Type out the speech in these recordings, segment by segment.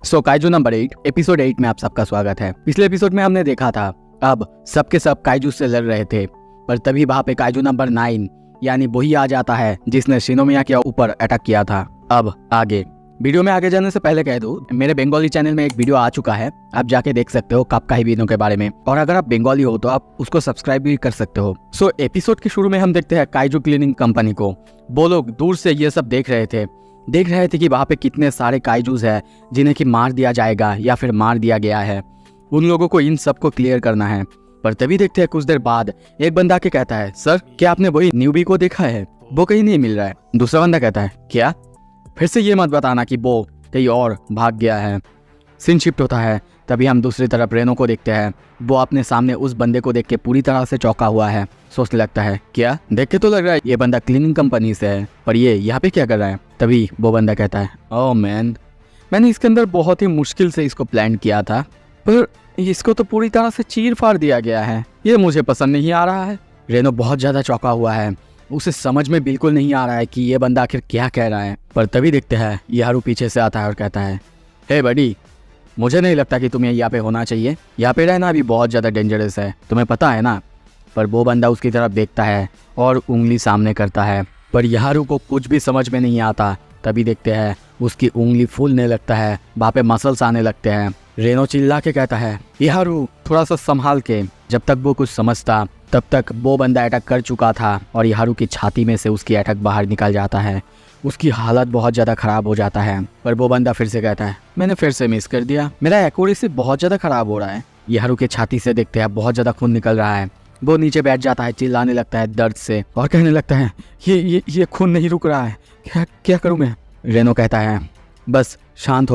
सो kaiju number 8 episode 8 में आप सबका स्वागत है। पिछले एपिसोड में हमने देखा था अब सबके सब काइजू से लड़ रहे थे, पर तभी वहाँ पे काइजू नंबर 9 यानी वही आ जाता है जिसने शिनोमिया के ऊपर अटैक किया था। अब आगे वीडियो में आगे जाने से पहले कह दूं, मेरे बंगाली चैनल में एक वीडियो आ चुका है, आप जाके देख सकते हो कापकाही वीनों के बारे में, और अगर आप बंगाली हो तो आप उसको सब्सक्राइब भी कर सकते हो। सो एपिसोड के शुरू में हम देखते हैं काइजू क्लीनिंग कंपनी को। वो लोग दूर से ये सब देख रहे थे कि वहाँ पे कितने सारे काइजूज है जिन्हें कि मार दिया जाएगा या फिर मार दिया गया है। उन लोगों को इन सब को क्लियर करना है। पर तभी देखते हैं कुछ देर बाद एक बंदा के कहता है, सर क्या आपने वही न्यूबी को देखा है? वो कहीं नहीं मिल रहा है। दूसरा बंदा कहता है, क्या? फिर से ये मत बताना कि वो कहीं और भाग गया है। सीन शिफ्ट होता है, तभी हम दूसरी तरफ रेनो को देखते हैं। वो अपने सामने उस बंदे को देख के पूरी तरह से चौंका हुआ है। सोचने लगता है, क्या? देख के तो लग रहा है ये बंदा क्लीनिंग कंपनी से है, पर ये यहाँ पे क्या कर रहा है? तभी वो बंदा कहता है, ओह मैन, मैंने इसके अंदर बहुत ही मुश्किल से इसको प्लान किया था, पर इसको तो पूरी तरह से चीर फाड़ दिया गया है। ये मुझे पसंद नहीं आ रहा है। रेनो बहुत ज़्यादा चौंका हुआ है, उसे समझ में बिल्कुल नहीं आ रहा है कि ये बंदा आखिर क्या कह रहा है। पर तभी देखते हैं यारू पीछे से आता है और कहता है, हे बडी, मुझे नहीं लगता कि तुम्हें यहाँ पे होना चाहिए। यहाँ पे रहना अभी बहुत ज़्यादा डेंजरस है, तुम्हें पता है ना। पर वो बंदा उसकी तरफ देखता है और उंगली सामने करता है, पर यारू को कुछ भी समझ में नहीं आता। तभी देखते हैं उसकी उंगली फूलने लगता है, वहाँ पे मसल्स आने लगते हैं। रेनो चिल्ला के कहता है, यारू थोड़ा सा संभाल के। जब तक वो कुछ समझता तब तक वो बंदा अटैक कर चुका था और यारू की छाती में से उसकी अटैक बाहर निकल जाता है। उसकी हालत बहुत ज़्यादा ख़राब हो जाता है। पर वो बंदा फिर से कहता है, मैंने फिर से मिस कर दिया, मेरा एक्यूरेसी बहुत ज़्यादा ख़राब हो रहा है। यारू के छाती से देखते हैं बहुत ज़्यादा खून निकल रहा है। वो नीचे बैठ जाता है, चिल्लाने लगता है दर्द से और कहने लगता है, ये खून नहीं रुक रहा है, क्या करूँ मैं? रेनो कहता है, बस शांत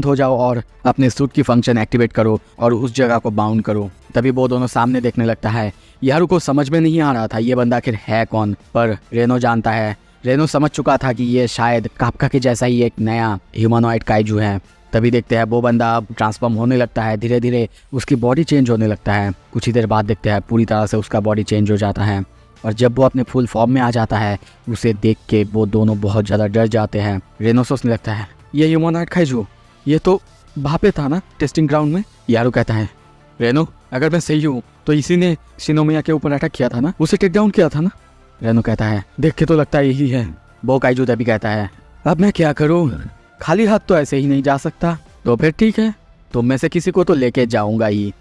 हो जाओ और अपने सूट की फंक्शन एक्टिवेट करो और उस जगह को बाउंड करो। तभी वो दोनों सामने देखने लगता है। यारू को समझ में नहीं आ रहा था ये बंदा आखिर है कौन, पर रेनो जानता है। रेनो समझ चुका था कि ये शायद कापका के जैसा ही एक नया ह्यूमनॉइड काइजू है। तभी देखते हैं वो बंदा अब ट्रांसफॉर्म होने लगता है, धीरे धीरे उसकी बॉडी चेंज होने लगता है। कुछ ही देर बाद देखते हैं पूरी तरह से उसका बॉडी चेंज हो जाता है, और जब वो अपने फुल फॉर्म में आ जाता है उसे देख के वो दोनों बहुत ज़्यादा डर जाते हैं। रेनो सोचने लगता है, ये ह्यूमनॉइड काइजू ये तो वहाँ पे था ना टेस्टिंग ग्राउंड में। यारू कहता है, रेनो अगर मैं सही हूँ तो इसी ने शिनोमिया के ऊपर अटैक किया था ना, उसे टेक डाउन किया था ना। रेनो कहता है, देख के तो लगता है यही है। वो काइजू तभी कहता है, अब मैं क्या करूँ, खाली हाथ तो ऐसे ही नहीं जा सकता। तो फिर ठीक है, तुम में से किसी को तो लेके जाऊंगा ही,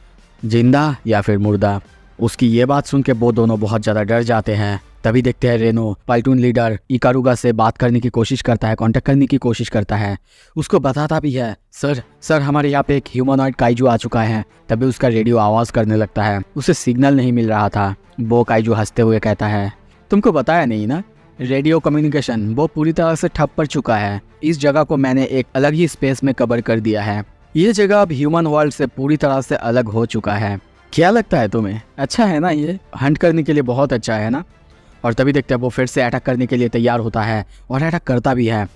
जिंदा या फिर मुर्दा। उसकी ये बात सुन के वो दोनों बहुत ज़्यादा डर जाते हैं। तभी देखते हैं रेनो प्लाटून लीडर इकारुगा से बात करने की कोशिश करता है, कांटेक्ट करने की कोशिश करता है। उसको बताता भी है, सर हमारे यहाँ पे एक ह्यूमनॉइड काइजू आ चुका है। तभी उसका रेडियो आवाज़ करने लगता है, उसे सिग्नल नहीं मिल रहा था। वो काइजू हंसते हुए कहता है, तुमको बताया नहीं ना, रेडियो कम्युनिकेशन वो पूरी तरह से ठप पड़ चुका है। इस जगह को मैंने एक अलग ही स्पेस में कवर कर दिया है। ये जगह अब ह्यूमन वर्ल्ड से पूरी तरह से अलग हो चुका है। क्या लगता है तुम्हें? अच्छा है ना, ये हंट करने के लिए बहुत अच्छा है ना। और तभी देखते हैं वो फिर से अटैक करने के लिए तैयार होता है और अटैक करता भी है।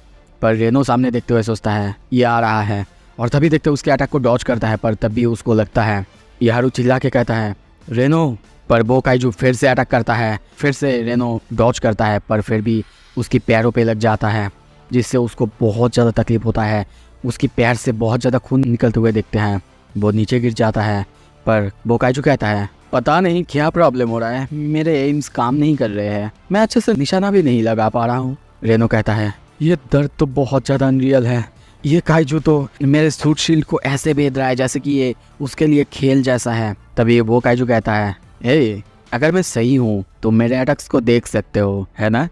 पर रेनो सामने देखते हुए सोचता है, ये आ रहा है, और तभी देखते उसके अटैक को डॉज करता है। पर तभी उसको लगता है, यारू चिल्ला के कहता है, रेनो। पर वो काइजू फिर से अटैक करता है। फिर से रेनो डॉज करता है, पर फिर भी उसकी पैरों पे लग जाता है, जिससे उसको बहुत ज़्यादा तकलीफ होता है। उसकी पैर से बहुत ज़्यादा खून निकलते हुए देखते हैं। वो नीचे गिर जाता है। पर वो काइजू कहता है, पता नहीं क्या प्रॉब्लम हो रहा है, मेरे एम्स काम नहीं कर रहे हैं, मैं अच्छे से निशाना भी नहीं लगा पा रहा हूँ। रेनो कहता है, ये दर्द तो बहुत ज़्यादा अनरियल है। ये काइजू तो मेरे सूट शील्ड को ऐसे भेद रहा है जैसे कि ये उसके लिए खेल जैसा है। तभी वो काइजू कहता है, अगर मैं सही हूँ तो मेरे अटैक्स को देख सकते हो, है ना।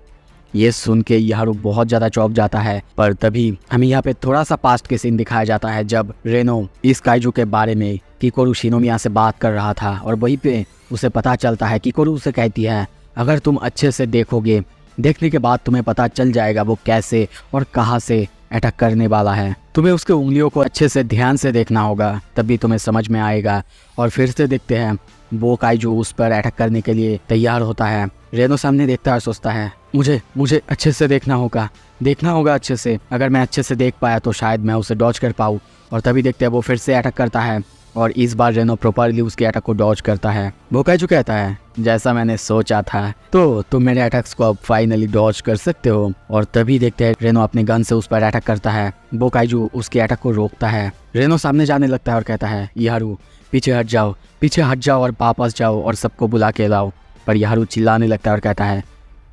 ये सुन के यारू बहुत ज़्यादा चौंक जाता है। पर तभी हमें यहाँ पे थोड़ा सा पास्ट के सीन दिखाया जाता है, जब रेनो इस काइजू के बारे में किकोरू शिनोमिया से बात कर रहा था, और वहीं पे उसे पता चलता है, किकोरू उसे कहती है, अगर तुम अच्छे से देखोगे, देखने के बाद तुम्हें पता चल जाएगा वो कैसे और कहाँ से अटैक करने वाला है। तुम्हें उसके उंगलियों को अच्छे से ध्यान से देखना होगा, तभी तुम्हें समझ में आएगा। और फिर से देखते हैं वो काइजू उस पर अटैक करने के लिए तैयार होता है। रेनो सामने देखता है और सोचता है, मुझे अच्छे से देखना होगा अच्छे से। अगर मैं अच्छे से देख पाया तो शायद मैं उसे डॉज कर पाऊँ। और तभी देखते हैं वो फिर से अटैक करता है। और इस बार रेनो प्रॉपरली उसके अटैक को डॉज करता है। वो काइजू कहता है, जैसा मैंने सोचा था, तो तुम मेरे अटैक्स को अब फाइनली डॉज कर सकते हो। और तभी देखते हैं रेनो अपने गन से उस पर अटैक करता है। वो काइजू उसके अटैक को रोकता है। रेनो सामने जाने लगता है और कहता है, यारू पीछे हट जाओ और वापस जाओ और सबको बुला के लाओ। पर यारू चिल्लाने लगता है और कहता है,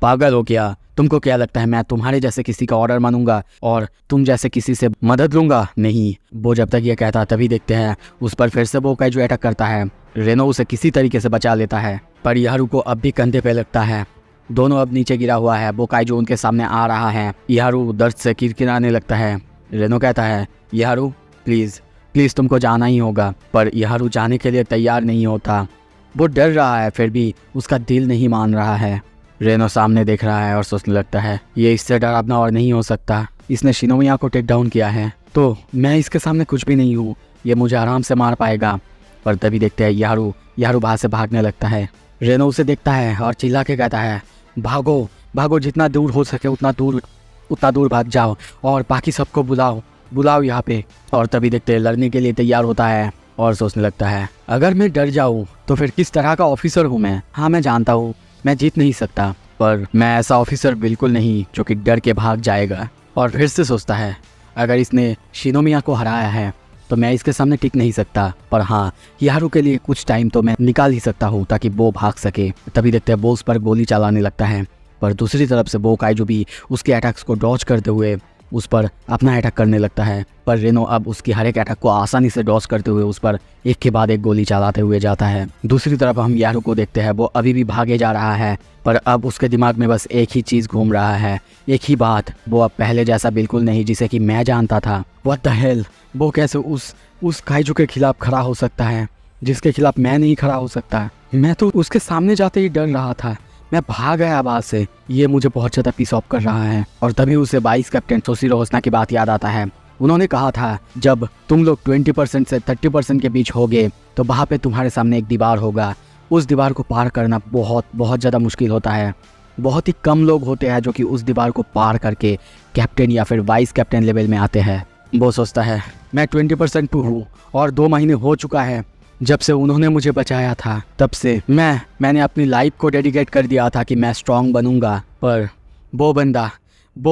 पागल हो क्या? तुमको क्या लगता है मैं तुम्हारे जैसे किसी का ऑर्डर मानूंगा और तुम जैसे किसी से मदद लूंगा? नहीं। वो जब तक ये कहता तभी देखते हैं उस पर फिर से वो काइजू अटैक करता है। रेनो उसे किसी तरीके से बचा लेता है, पर यारू को अब भी कंधे पे लगता है। दोनों अब नीचे गिरा हुआ है। वो काइजू उनके सामने आ रहा है। यारू दर्द से किरकिराने लगता है। रेनो कहता है, यारू प्लीज़ तुमको जाना ही होगा। पर यारू जाने के लिए तैयार नहीं होता। वो डर रहा है, फिर भी उसका दिल नहीं मान रहा है। रेनो सामने देख रहा है और सोचने लगता है, ये इससे डरावना और नहीं हो सकता। इसने शिनोमिया को टेक डाउन किया है, तो मैं इसके सामने कुछ भी नहीं हूँ। ये मुझे आराम से मार पाएगा। पर तभी देखते हैं यारू बाहर से भागने लगता है। रेनो उसे देखता है और चिल्ला के कहता है, भागो, जितना दूर हो सके उतना दूर भाग जाओ और बाकी सबको बुलाओ यहाँ पे। और तभी देखते हैं लड़ने के लिए तैयार होता है और सोचने लगता है, अगर मैं डर जाऊँ तो फिर किस तरह का ऑफिसर हूँ मैं? हाँ, मैं जानता हूँ मैं जीत नहीं सकता, पर मैं ऐसा ऑफिसर बिल्कुल नहीं जो कि डर के भाग जाएगा। और फिर से सोचता है, अगर इसने शिनोमिया को हराया है तो मैं इसके सामने टिक नहीं सकता। पर हाँ, यारू के लिए कुछ टाइम तो मैं निकाल ही सकता हूँ ताकि वो भाग सके। तभी देखते हैं वो उस पर गोली चलाने लगता है, पर दूसरी तरफ से वो काइजू भी उसके अटैक्स को डॉज करते हुए उस पर अपना अटैक करने लगता है। पर रेनो अब उसकी हर एक अटैक को आसानी से डॉज करते हुए उस पर एक के बाद एक गोली चलाते हुए जाता है। दूसरी तरफ हम यारू को देखते हैं, वो अभी भी भागे जा रहा है, पर अब उसके दिमाग में बस एक ही चीज़ घूम रहा है, एक ही बात। वो अब पहले जैसा बिल्कुल नहीं जिसे कि मैं जानता था। व्हाट द हेल, वो कैसे उस काइजू के खिलाफ खड़ा हो सकता है जिसके खिलाफ मैं नहीं खड़ा हो सकता? मैं तो उसके सामने जाते ही डर रहा था, मैं भाग गया आवाज से। ये मुझे बहुत ज़्यादा पीस ऑफ कर रहा है। और तभी उसे वाइस कैप्टन सोशिरो होसना की बात याद आता है। उन्होंने कहा था, जब तुम लोग 20% से 30% के बीच होगे तो वहाँ पे तुम्हारे सामने एक दीवार होगा। उस दीवार को पार करना बहुत ज़्यादा मुश्किल होता है। बहुत ही कम लोग होते हैं जो कि उस दीवार को पार करके कैप्टन या फिर वाइस कैप्टन लेवल में आते हैं। वो सोचता है, मैं 20% पे हूँ और 2 महीने हो चुका है जब से उन्होंने मुझे बचाया था। तब से मैंने अपनी लाइफ को डेडिकेट कर दिया था कि मैं स्ट्रांग बनूंगा। पर वो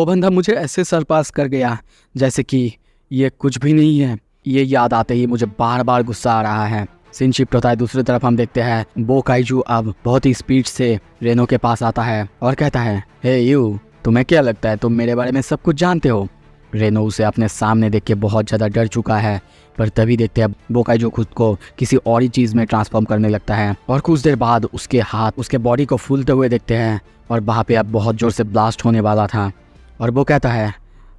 बंदा मुझे ऐसे सरपास कर गया जैसे कि ये कुछ भी नहीं है। ये याद आते ही मुझे बार बार गुस्सा आ रहा है। सीन शिफ्ट होता है। दूसरी तरफ हम देखते हैं वो काइजू अब बहुत ही स्पीड से रेनो के पास आता है और कहता है, हे यू, तुम्हें क्या लगता है तुम मेरे बारे में सब कुछ जानते हो? रेनो उसे अपने सामने देख के बहुत ज़्यादा डर चुका है। पर तभी देखते हैं वो काइजू खुद को किसी और ही चीज़ में ट्रांसफॉर्म करने लगता है और कुछ देर बाद उसके हाथ उसके बॉडी को फूलते हुए देखते हैं और वहाँ पे अब बहुत ज़ोर से ब्लास्ट होने वाला था। और वो कहता है,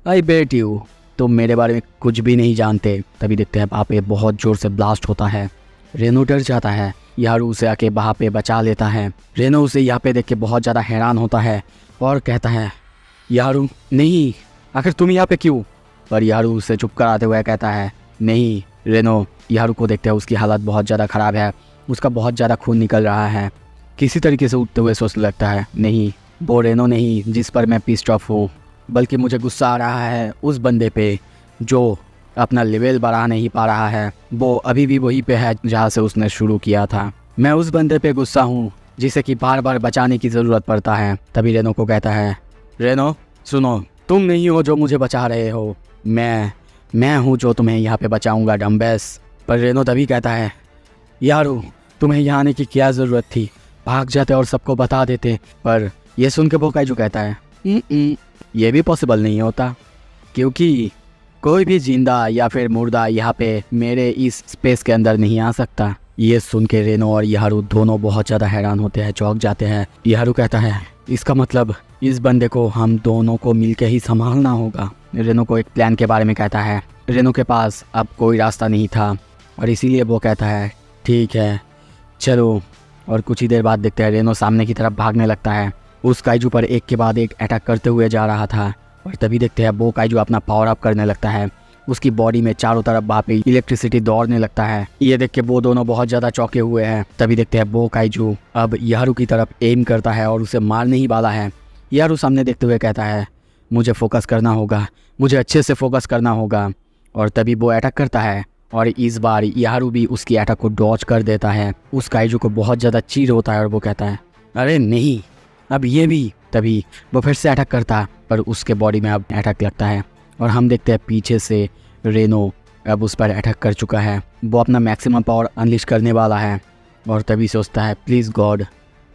आई बेट यू, तुम मेरे बारे में कुछ भी नहीं जानते। तभी देखते हैं वहाँ पे बहुत ज़ोर से ब्लास्ट होता है। रेनो डर जाता है। यारू उसे आके वहाँ पे बचा लेता है। रेनो उसे यहाँ पे देख के बहुत ज़्यादा हैरान होता है और कहता है, यारू नहीं, आखिर तुम यहाँ पे क्यों? पर यारू उसे चुप कराते हुए कहता है, नहीं। रेनो यारू को देखते हैं उसकी हालत बहुत ज़्यादा ख़राब है, उसका बहुत ज़्यादा खून निकल रहा है। किसी तरीके से उठते हुए सोचने लगता है, नहीं, वो रेनो नहीं जिस पर मैं पिस्ड ऑफ हूँ, बल्कि मुझे गुस्सा आ रहा है उस बंदे पे जो अपना लेवल बढ़ा नहीं पा रहा है। वो अभी भी वहीं पे है जहाँ से उसने शुरू किया था। मैं उस बंदे पे गुस्सा हूँ जिसे कि बार बार बचाने की ज़रूरत पड़ता है। तभी रेनो को कहता है, रेनो सुनो, तुम नहीं हो जो मुझे बचा रहे हो, मैं हूँ जो तुम्हें यहाँ पे बचाऊंगा, डम्बेस। पर रेनो तभी कहता है, यारू तुम्हें यहाँ आने की क्या ज़रूरत थी? भाग जाते और सबको बता देते। पर यह सुन के वो काइजू कहता है, ये भी पॉसिबल नहीं होता, क्योंकि कोई भी जिंदा या फिर मुर्दा यहाँ पे मेरे इस स्पेस के अंदर नहीं आ सकता। ये सुन के रेनो और यारू दोनों बहुत ज़्यादा हैरान होते हैं, चौंक जाते हैं। यारू कहता है, इसका मतलब इस बंदे को हम दोनों को मिलके ही संभालना होगा। रेनो को एक प्लान के बारे में कहता है। रेनो के पास अब कोई रास्ता नहीं था और इसीलिए वो कहता है, ठीक है चलो। और कुछ ही देर बाद देखते हैं रेनो सामने की तरफ भागने लगता है। उस काइजू पर एक के बाद एक अटैक करते हुए जा रहा था। और तभी देखते हैं वो काइजू अपना पावर अप करने लगता है। उसकी बॉडी में चारों तरफ वहाँ पे इलेक्ट्रिसिटी दौड़ने लगता है। ये देख के वो दोनों बहुत ज़्यादा चौंके हुए हैं। तभी देखते हैं वो काइजू अब यारू की तरफ एम करता है और उसे मारने ही वाला है। यारू सामने देखते हुए कहता है, मुझे फोकस करना होगा, मुझे अच्छे से फोकस करना होगा। और तभी वो अटैक करता है और इस बार यारू भी उसकी अटैक को डॉज कर देता है। उस काइजू को बहुत ज़्यादा चीर होता है और वो कहता है अरे नहीं, अब ये भी। तभी वो फिर से अटैक करता है, पर उसके बॉडी में अब अटैक लगता है और हम देखते हैं पीछे से रेनो अब उस पर अटैक कर चुका है। वो अपना मैक्सिमम पावर अनलिश करने वाला है और तभी सोचता है प्लीज़ गॉड,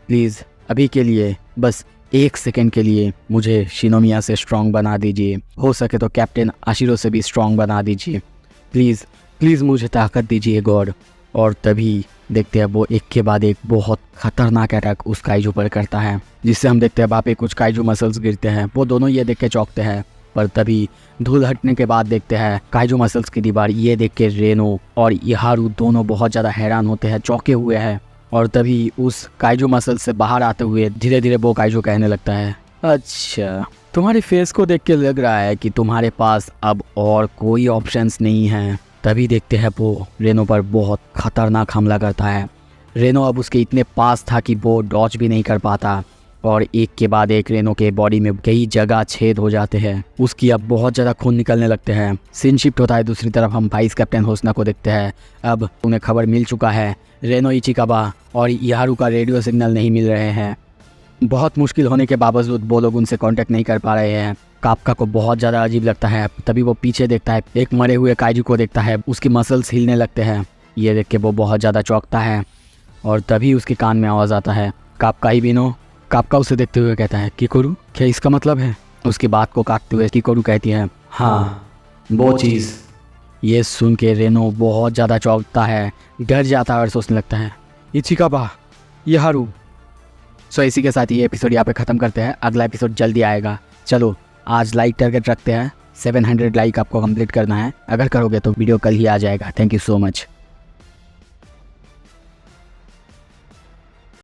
प्लीज़ अभी के लिए, बस 1 सेकंड के लिए मुझे शिनोमिया से स्ट्रॉन्ग बना दीजिए। हो सके तो कैप्टन आशिरो से भी स्ट्रॉन्ग बना दीजिए। प्लीज़ प्लीज़ मुझे ताकत दीजिए गॉड। और तभी देखते हैं वो एक के बाद एक बहुत खतरनाक अटैक उस काइजू पर करता है, जिससे हम देखते हैं वहाँ पे कुछ काइजू मसल्स गिरते हैं। वो दोनों ये देख के चौंकते हैं, पर तभी धूल हटने के बाद देखते हैं काइजू मसल्स की दीवार। ये देख के रेनो और यारू दोनों बहुत ज़्यादा हैरान होते हैं, चौंके हुए हैं। और तभी उस काइजू मसल से बाहर आते हुए धीरे धीरे वो काइजू कहने लगता है अच्छा, तुम्हारे फेस को देख के लग रहा है कि तुम्हारे पास अब और कोई ऑप्शंस नहीं है। तभी देखते हैं वो रेनो पर बहुत खतरनाक हमला करता है। रेनो अब उसके इतने पास था कि वो डॉज भी नहीं कर पाता और एक के बाद एक रेनो के बॉडी में कई जगह छेद हो जाते हैं। उसकी अब बहुत ज़्यादा खून निकलने लगते हैं। सीन शिफ्ट होता है दूसरी तरफ, हम वाइस कैप्टन होसना को देखते हैं। अब उन्हें खबर मिल चुका है रेनो इचिकाबा और यारू का रेडियो सिग्नल नहीं मिल रहे हैं। बहुत मुश्किल होने के बावजूद वो लोग उनसे कांटेक्ट नहीं कर पा रहे हैं। कापका को बहुत ज़्यादा अजीब लगता है। तभी वो पीछे देखता है, एक मरे हुए काइजू को देखता है, उसकी मसल्स हिलने लगते हैं। ये देख के वो बहुत ज़्यादा चौंकता है और तभी उसके कान में आवाज़ आता है कापका ही बिनो। कापका उसे देखते हुए कहता है किकोरू, क्या इसका मतलब है? उसकी बात को काटते हुए किकोरू कहती है हाँ वो चीज़। ये सुन के रेनो बहुत ज़्यादा चौंकता है, डर जाता है और सोचने लगता है इचिकाबा, यारू। सो इसी के साथ ये एपिसोड यहाँ पे ख़त्म करते हैं। अगला एपिसोड जल्दी आएगा। चलो आज लाइक टारगेट रखते हैं, 700 लाइक आपको कंप्लीट करना है। अगर करोगे तो वीडियो कल ही आ जाएगा। Thank you so much.